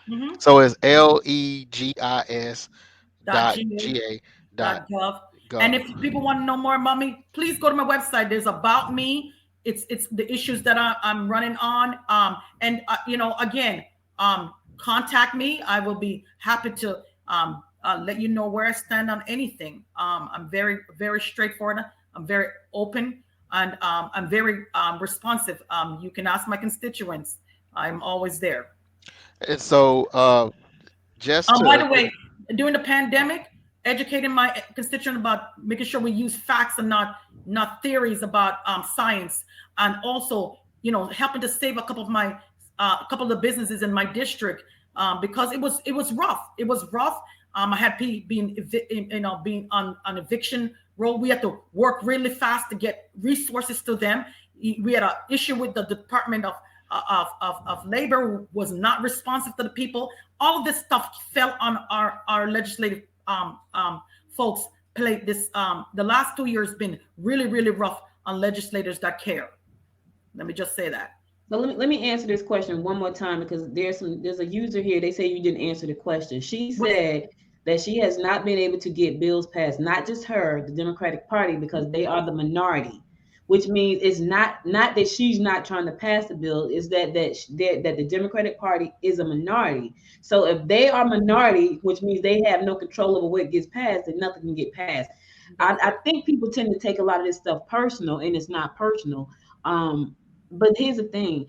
Mm-hmm. So it's legis.ga.gov. And if people want to know more about me, please go to my website. There's about me. It's the issues that I'm running on. Contact me. I will be happy to let you know where I stand on anything. I'm very, very straightforward. I'm very open, and I'm very responsive. You can ask my constituents. I'm always there. And so, by the way, during the pandemic, educating my constituent about making sure we use facts and not theories about science, and also, helping to save a couple of the businesses in my district because it was rough. It was rough. I had being on an eviction roll. We had to work really fast to get resources to them. We had an issue with the Department of Labor, who was not responsive to the people. All of this stuff fell on our legislative folks. Plate this. The last 2 years been really, really rough on legislators that care. Let me just say that. So let me answer this question one more time, because there's a user here. They say you didn't answer the question. She said that she has not been able to get bills passed, not just her, the Democratic Party, because they are the minority, which means it's not that she's not trying to pass the bill, is that the Democratic Party is a minority. So if they are minority, which means they have no control over what gets passed, then nothing can get passed. I think people tend to take a lot of this stuff personal, and it's not personal. But here's the thing.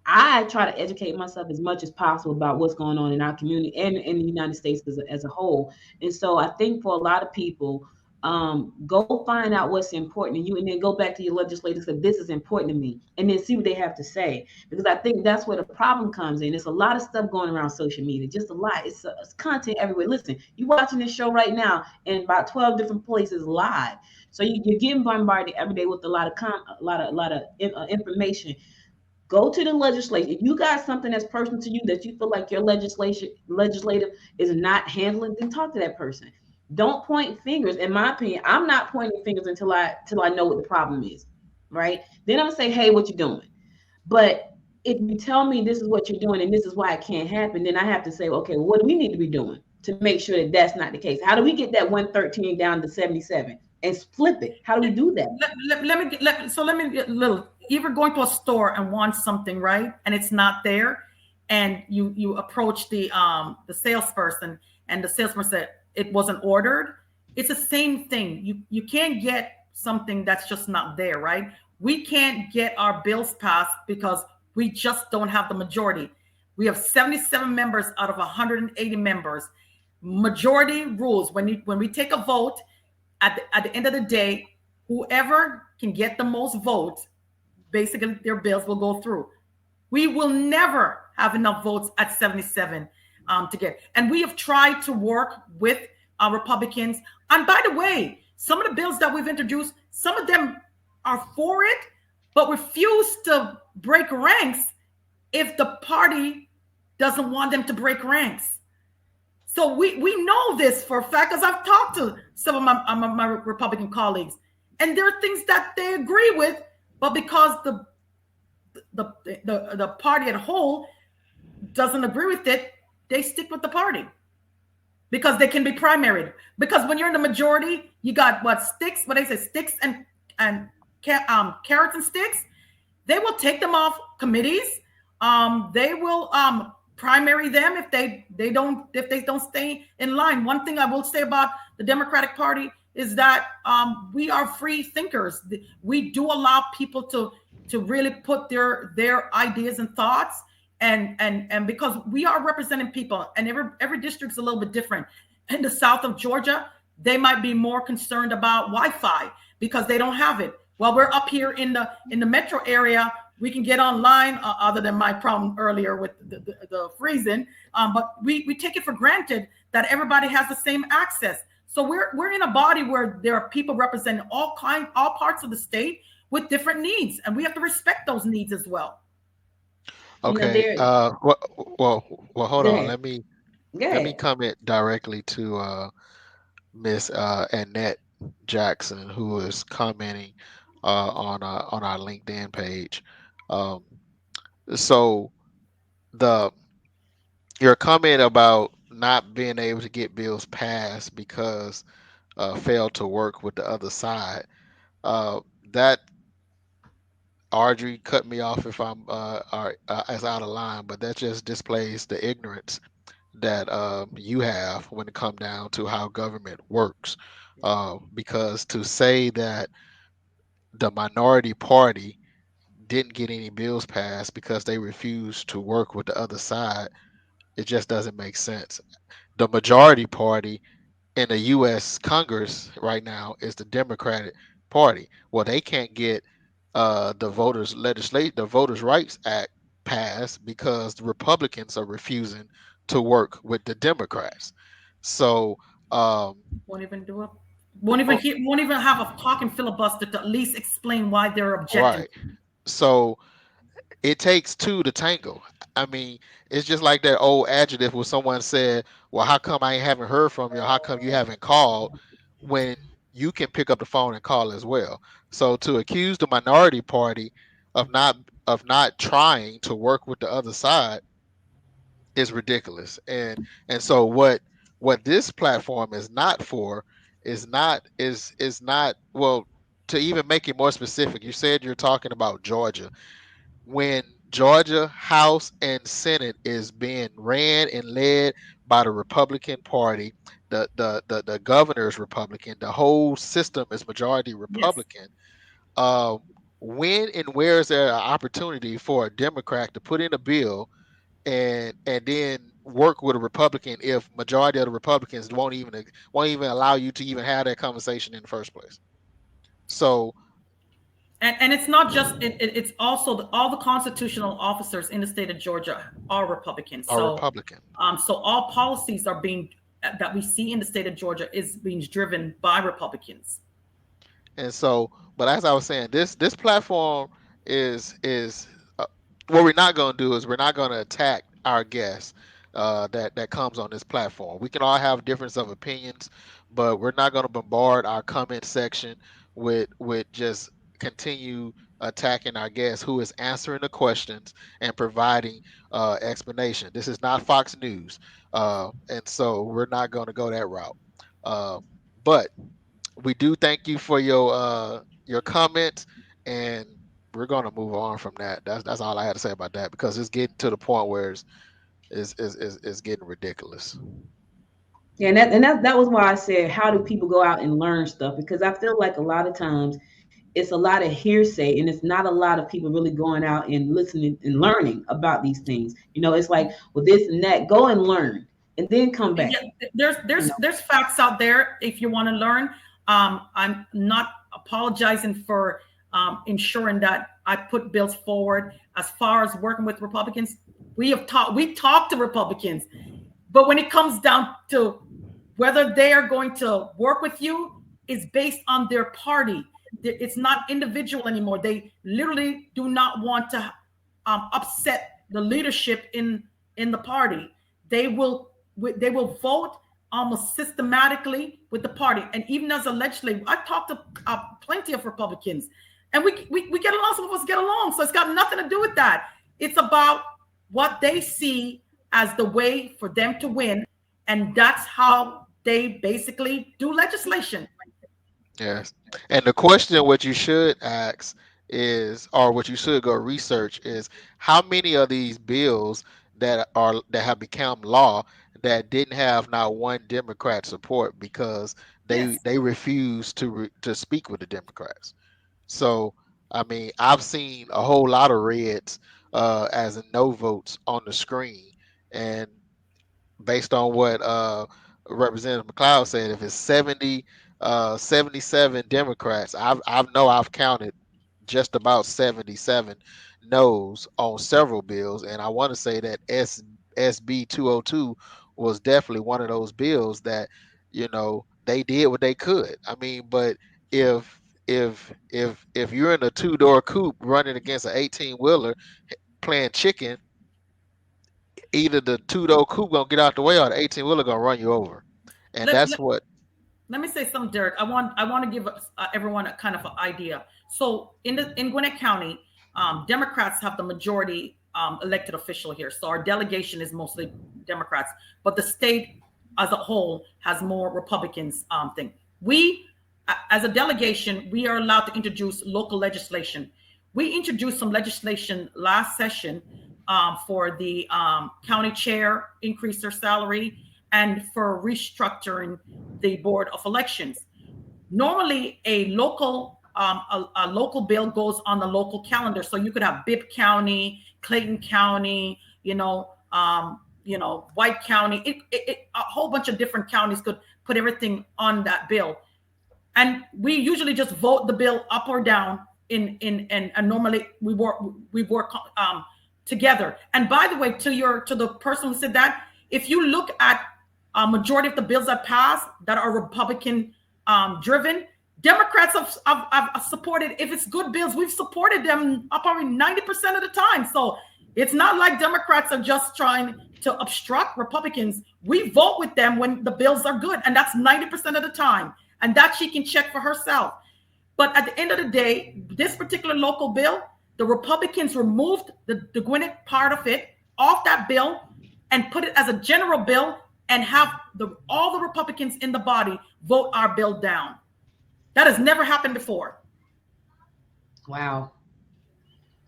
I try to educate myself as much as possible about what's going on in our community and in the United States as a whole. And so I think for a lot of people, go find out what's important to you, and then go back to your legislators and say, this is important to me, and then see what they have to say. Because I think that's where the problem comes in. There's a lot of stuff going around social media, just a lot. It's content everywhere. Listen, you're watching this show right now in about 12 different places live. So you're getting bombarded every day with a lot of information. Go to the legislature. If you got something that's personal to you that you feel like your legislative is not handling, then talk to that person. Don't point fingers. In my opinion, I'm not pointing fingers until I know what the problem is, right? Then I'm gonna say, hey, what you doing? But if you tell me this is what you're doing and this is why it can't happen, then I have to say, okay, well, what do we need to be doing to make sure that that's not the case? How do we get that 113 down to 77 and flip it? How do we do that? Let me get a little. You're going to a store and want something, right? And it's not there, and you approach the salesperson, and the salesperson said it wasn't ordered. It's the same thing. You can't get something that's just not there, right? We can't get our bills passed because we just don't have the majority. We have 77 members out of 180 members. Majority rules. When we take a vote, at the end of the day, whoever can get the most votes, basically their bills will go through. We will never have enough votes at 77 to get. And we have tried to work with Republicans. And by the way, some of the bills that we've introduced, some of them are for it, but refuse to break ranks if the party doesn't want them to break ranks. So we know this for a fact, because I've talked to some of my Republican colleagues, and there are things that they agree with, but because the party at whole doesn't agree with it, they stick with the party because they can be primaried. Because when you're in the majority, you got sticks and carrots and sticks. They will take them off committees. They will primary them if they don't stay in line. One thing I will say about the Democratic Party, is that we are free thinkers. We do allow people to really put their ideas and thoughts, and because we are representing people, and every district's a little bit different. In the south of Georgia, they might be more concerned about Wi-Fi because they don't have it. While we're up here in the metro area, we can get online. Other than my problem earlier with the freezing, but we take it for granted that everybody has the same access. So we're in a body where there are people representing all parts of the state with different needs, and we have to respect those needs as well. You know, Okay. there. Well. Hold Go on. ahead. Go Let me ahead. comment directly to Miss Annette Jackson, who is commenting on our LinkedIn page. Um, so the your comment about not being able to get bills passed because failed to work with the other side. Uh, that Audrey cut me off if I'm as out of line, but that just displays the ignorance that you have when it come down to how government works. Because to say that the minority party didn't get any bills passed because they refused to work with the other side, it just doesn't make sense. The majority party in the U.S. Congress right now is the Democratic Party. Well, they can't get the Voters Rights Act passed because the Republicans are refusing to work with the Democrats. So, um, Won't even do it. oh, Won't even have a talking filibuster to at least explain why they're objecting. right. So it takes two to tango. I mean, it's just like that old adjective where someone said, "Well, how come I haven't heard from you? How come you haven't called?" When you can pick up the phone and call as well. So to accuse the minority party of not trying to work with the other side is ridiculous. And so what this platform is not for is not well, to even make it more specific. You said you're talking about Georgia. When Georgia House and Senate is being ran and led by the Republican Party, the governor is Republican, the whole system is majority Yes. Republican. Uh, when and where is there an opportunity for a Democrat to put in a bill and then work with a Republican if majority of the Republicans won't even allow you to even have that conversation in the first place? So And it's not just it's also all the constitutional officers in the state of Georgia are Republicans. a So Republican. so all policies are being that we see in the state of Georgia is being driven by Republicans. And so, but as I was saying, this platform is what we're not going to do is we're not going to attack our guests that comes on this platform. We can all have difference of opinions, but we're not going to bombard our comment section with just continue attacking our guest who is answering the questions and providing explanation. This is not Fox News, and so we're not going to go that route. Uh, but we do thank you for your comments, and we're gonna move on from that. That's all I had to say about that because it's getting to the point where it's getting ridiculous. Yeah, and that was why I said, how do people go out and learn stuff? Because I feel like a lot of times it's a lot of hearsay, and it's not a lot of people really going out and listening and learning about these things. It's like, well, this and that. Go and learn, and then come back. Yeah, there's You there's know, there's facts out there if you want to learn. I'm not apologizing for ensuring that I put bills forward. As far as working with Republicans, we talk to Republicans, but when it comes down to whether they are going to work with you, is based on their party. It's not individual anymore. They literally do not want to upset the leadership in the party. They will they will vote almost systematically with the party. And even as a legislator, I've talked to plenty of Republicans, and we get along. Some of us get along, so it's got nothing to do with that. It's about what they see as the way for them to win, and that's how they basically do legislation. Yes. And the question what you should ask is, or what you should go research is, how many of these bills that have become law that didn't have not one Democrat support because Yes. they refuse to speak with the Democrats. So I mean, I've seen a whole lot of reds as in no votes on the screen, and based on what Representative McCleod said, if it's 77 Democrats, I've counted just about 77 no's on several bills, and I want to say that SB 202 was definitely one of those bills that they did what they could. I mean, but if you're in a two-door coupe running against an 18-wheeler playing chicken, either the two-door coupe gonna get out the way or the 18-wheeler gonna run you over, and Let, that's let, what. let me say something, Derek. I want to give everyone a kind of an idea. So in Gwinnett County, Democrats have the majority elected official here. So our delegation is mostly Democrats, but the state as a whole has more Republicans. We, as a delegation, we are allowed to introduce local legislation. We introduced some legislation last session for the county chair, increase their salary, and for restructuring the board of elections. Normally, a local bill goes on the local calendar, so you could have Bibb County, Clayton County, White County. A whole bunch of different counties could put everything on that bill, and we usually just vote the bill up or down. And normally we work together. And by the way, to the person who said that, if you look at a majority of the bills that pass that are Republican driven, Democrats have supported. If it's good bills, we've supported them probably 90% of the time. So it's not like Democrats are just trying to obstruct Republicans. We vote with them when the bills are good, and that's 90% of the time. And that she can check for herself. But at the end of the day, this particular local bill, the Republicans removed the Gwinnett part of it off that bill and put it as a general bill and have all the Republicans in the body vote our bill down. That has never happened before. Wow.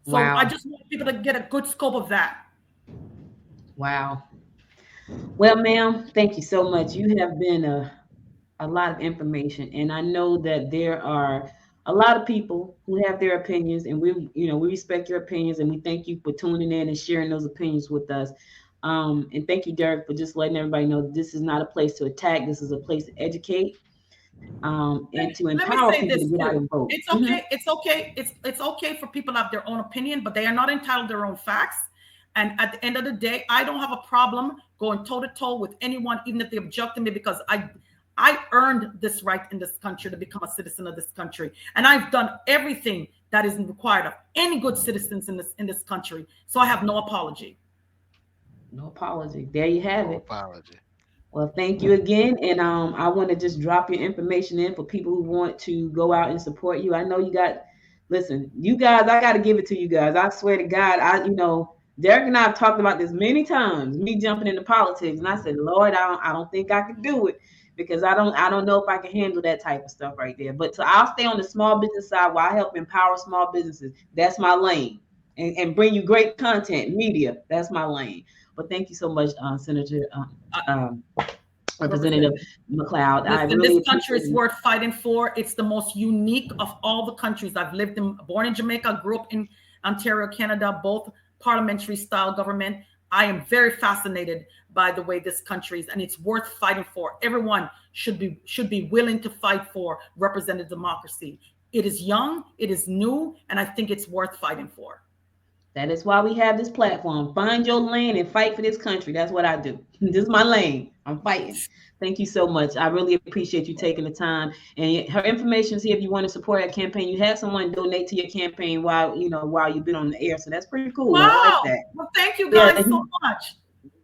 So wow. I just want people to get a good scope of that. Wow. Well, ma'am, thank you so much. You have been a lot of information, and I know that there are a lot of people who have their opinions, and we respect your opinions, and we thank you for tuning in and sharing those opinions with us. And thank you, Derek, for just letting everybody know that this is not a place to attack. This is a place to educate, and to Let me empower say people this to get out too. and vote. It's okay. It's okay. It's okay for people to have their own opinion, but they are not entitled to their own facts. And at the end of the day, I don't have a problem going toe to toe with anyone, even if they object to me, because I earned this right in this country to become a citizen of this country, and I've done everything that is required of any good citizens in this country. So I have no apology. No apology. There you have No it. apology. Well, thank you again. And I want to just drop your information in for people who want to go out and support you. I know listen, you guys, I got to give it to you guys. I swear to God, Derek and I have talked about this many times, me jumping into politics. And I said, Lord, I don't think I can do it because I don't know if I can handle that type of stuff right there. But I'll stay on the small business side while I help empower small businesses. That's my lane. And bring you great content, media. That's my lane. But thank you so much, Senator Representative McCleod. I Listen, really this country is appreciate it. worth fighting for. It's the most unique of all the countries. Born in Jamaica, grew up in Ontario, Canada, both parliamentary style government. I am very fascinated by the way this country is, and it's worth fighting for. Everyone should be willing to fight for representative democracy. It is young, it is new, and I think it's worth fighting for. That is why we have this platform. Find your lane and fight for this country. That's what I do. This is my lane. I'm fighting. Thank you so much. I really appreciate you taking the time. And her information is here if you want to support her campaign. You had someone donate to your campaign while you've been on the air. So that's pretty cool. Wow. I like that. Well, thank you guys Yeah, so much.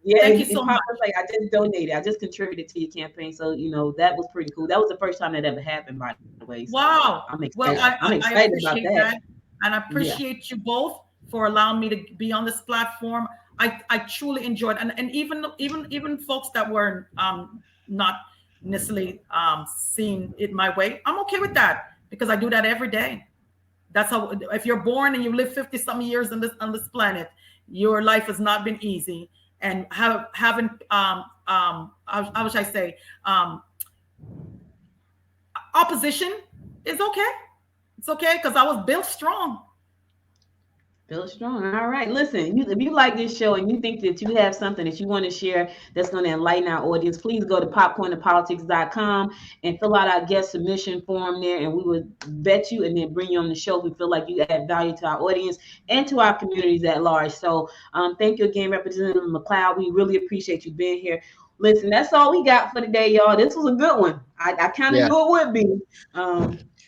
Yeah, thank you so much. Like I just donated. I just contributed to your campaign. So that was pretty cool. That was the first time that ever happened, by the way. So Wow. I'm excited. Well, I'm excited about that. And I appreciate you both for allowing me to be on this platform. I truly enjoyed it. And even folks that were not necessarily seeing it my way, I'm okay with that because I do that every day. That's how, if you're born and you live 50 some years on this planet, your life has not been easy. And having how should I say, opposition is okay. It's okay because I was built strong. Built strong. All right. Listen, if you like this show and you think that you have something that you want to share that's going to enlighten our audience, please go to popcornandpolitics.com and fill out our guest submission form there, and we would vet you and then bring you on the show. We feel like you add value to our audience and to our communities at large. So thank you again, Representative McCleod. We really appreciate you being here. Listen, that's all we got for today, y'all. This was a good one. I kind of knew it would be.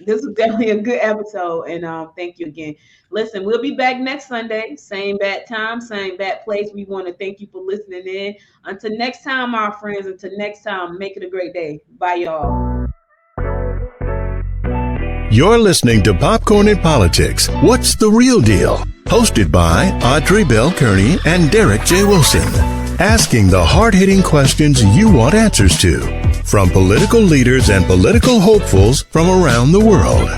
This was definitely a good episode, and thank you again. Listen, we'll be back next Sunday, same bad time, same bad place. We want to thank you for listening in. Until next time, our friends, until next time, make it a great day. Bye, y'all. You're listening to Popcorn and Politics. What's the Real Deal? Hosted by Audrey Bell Kearney and Derek J. Wilson. Asking the hard-hitting questions you want answers to, from political leaders and political hopefuls from around the world.